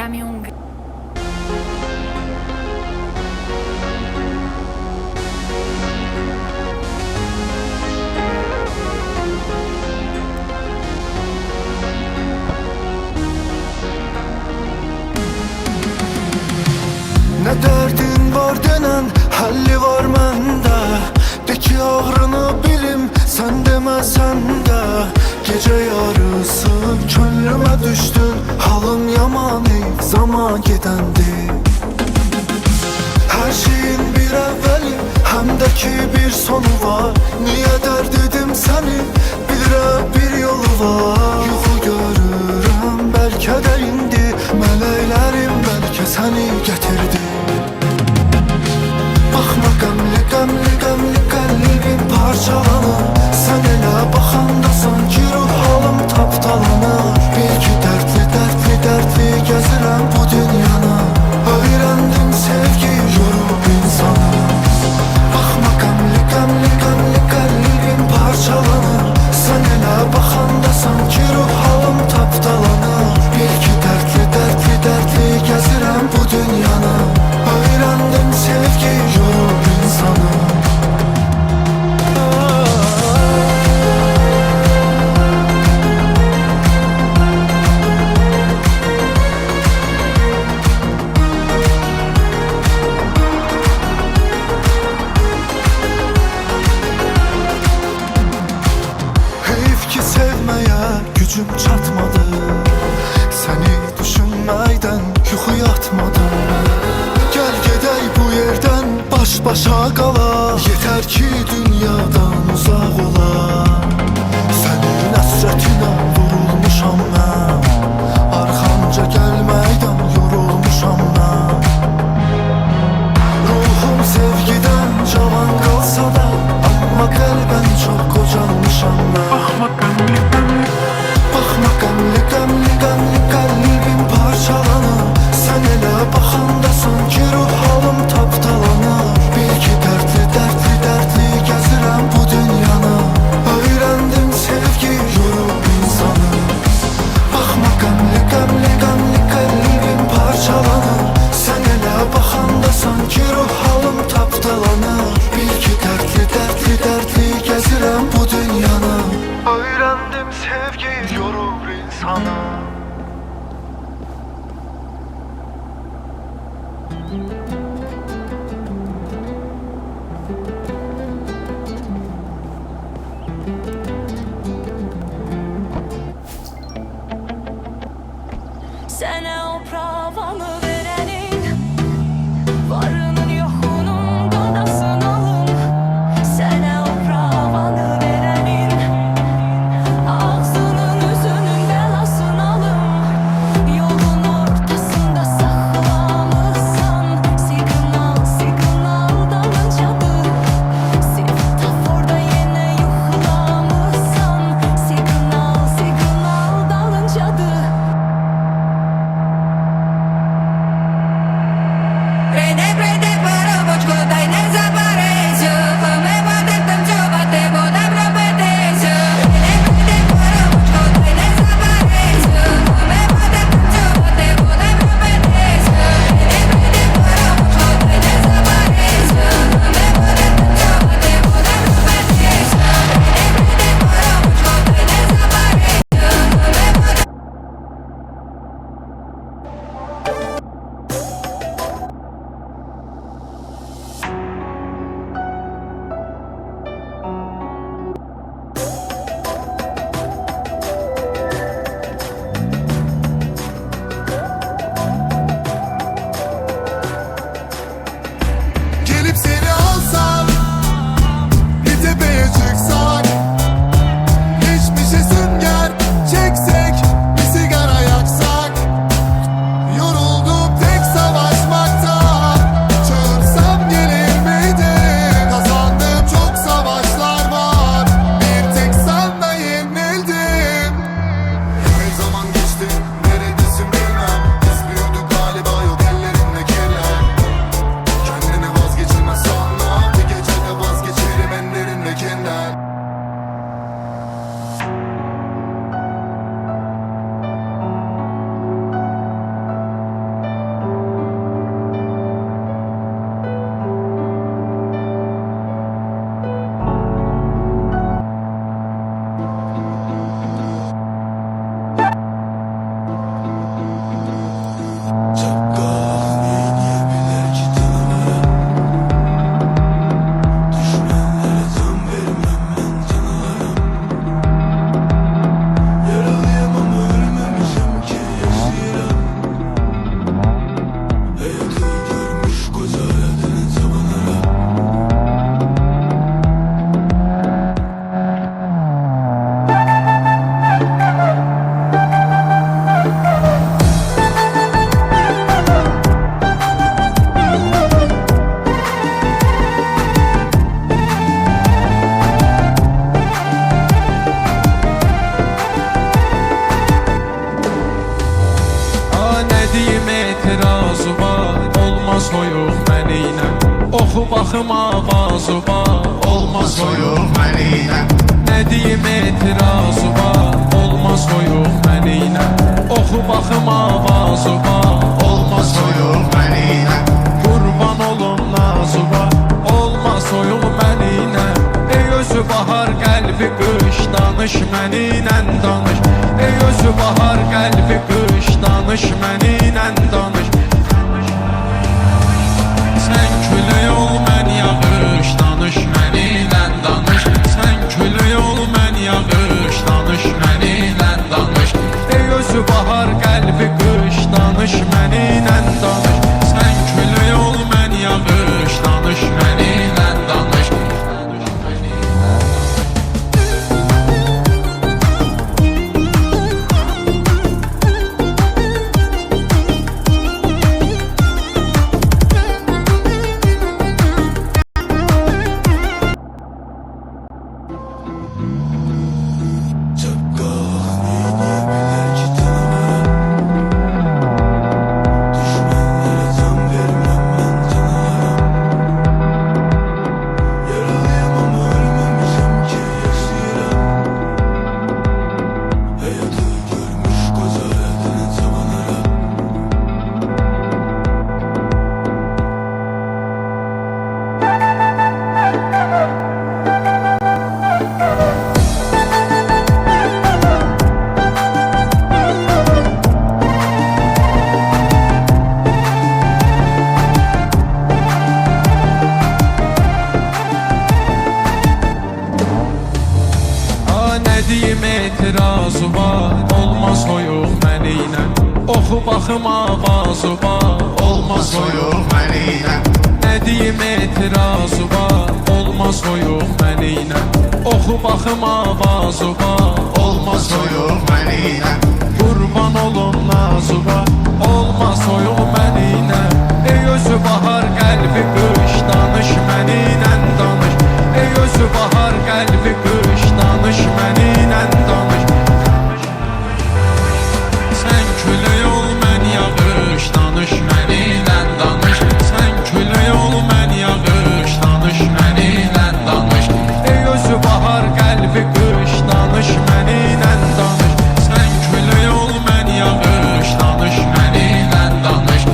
Dame un Ne derdin var denen halli var mende. De ki ağrını bilim sen demesen de. Gece yarısı könlüme düştün. Halın yamanı zaman gidendi. Her şeyin bir evveli hem de ki bir sonu var. Niye dert edim seni bilirəm bir yolu var. Yuxu görürüm belki de indi. Meleklerim belki seni getirdi. Bakma qəmli qəmli qəmli qəlbim parçalanır. Sen elə baxanda sanki ruh halım tapdalanır. Bir ki dertli dertli dertli gezirəm bu dünyanı. Öğrendim sevgi yorub insanı. Bakma qəmli qəmli qəmli qəlbim parçalanır. Sen elə baxanda sanki ruh halım tapdalanır. Bir ki dertli dertli dertli gezirəm bu dünyanı. Öğrendim sevgi yorub insanı. Heyif ki sevmeye gücüm çatmadı. Seni düşünməkdən yuxu yatmadım. Gel gedək bu yerden baş başa qala. Yeter ki dünyadan uzaq ola. Sənin əsrətinə vurulmuşam mən. Arxamca gəlməkdən yorulmuşam mən. Ruhum sevgiden cavan qalsa da, amma qəlbən çox qocalmışam mən. Bakma qəmli qəmli qəmli qəlbim parçalanır. Sen elə baxanda sanki ruh halım tapdalanır. Bir ki dertli dertli dertli gezirəm bu dünyanı. Öğrendim sevgi yorub insanı. Bakma qəmli qəmli qəmli qəlbim parçalanır. Sen elə baxanda sanki ruh halım tapdalanır. Bir ki dertli dertli dertli gezirəm bu dünyanı. Öğrendim sevgi yorub insanı. Sana o pravanı verenin, varının yoxunun qadasın alım. Sana o pravanı verenin, ağzının üzünün belasın alım. Yolun ortasında saxlamışsan, siqnal siqnal dalıncadır. Svetoforda yenə yuxulamışsan, siqnal siqnal dalıncadır. baxım avazı var, olmaz soyuq məniylə. Nə deyim etirazı var, olmaz soyuq məniylə. Oxu baxım avazı var, olmaz soyuq məniylə. Qurban olum nazı var, olmaz soyuq məniylə. Ey özü bahar qəlbi qış, danış məniylə danış. Ey özü bahar qəlbi qış, danış məniylə danış. Sən külək ol, mən yağış, danış məniylə danış. Sən külək ol, mən yağış, danış məniylə danış. Ey özü bahar qəlbi qış, danış məniylə danış. Sən külək ol, mən yağış, danış məniylə danış. Deyim etirazı var, olmaz soyuq məniylə. Oxu baxım avazı var, olmaz soyuq məniylə. Nə deyim etirazı var, olmaz soyuq məniylə. Oxu baxım avazı var, olmaz soyuq məniylə. Qurban olum nazı var, olmaz soyuq məniylə. Ey özü bahar qəlbi qış, danış məniylə danış. Ey özü bahar qəlbi qış, danış məniylə danış. Sən külək ol, mən yağış, danış məniylə danış. Sən külək ol, mən yağış, danış məniylə danış. Ey özü bahar qəlbi qış, danış məniylə danış. Sən külək ol, mən yağış, danış məniylə danış.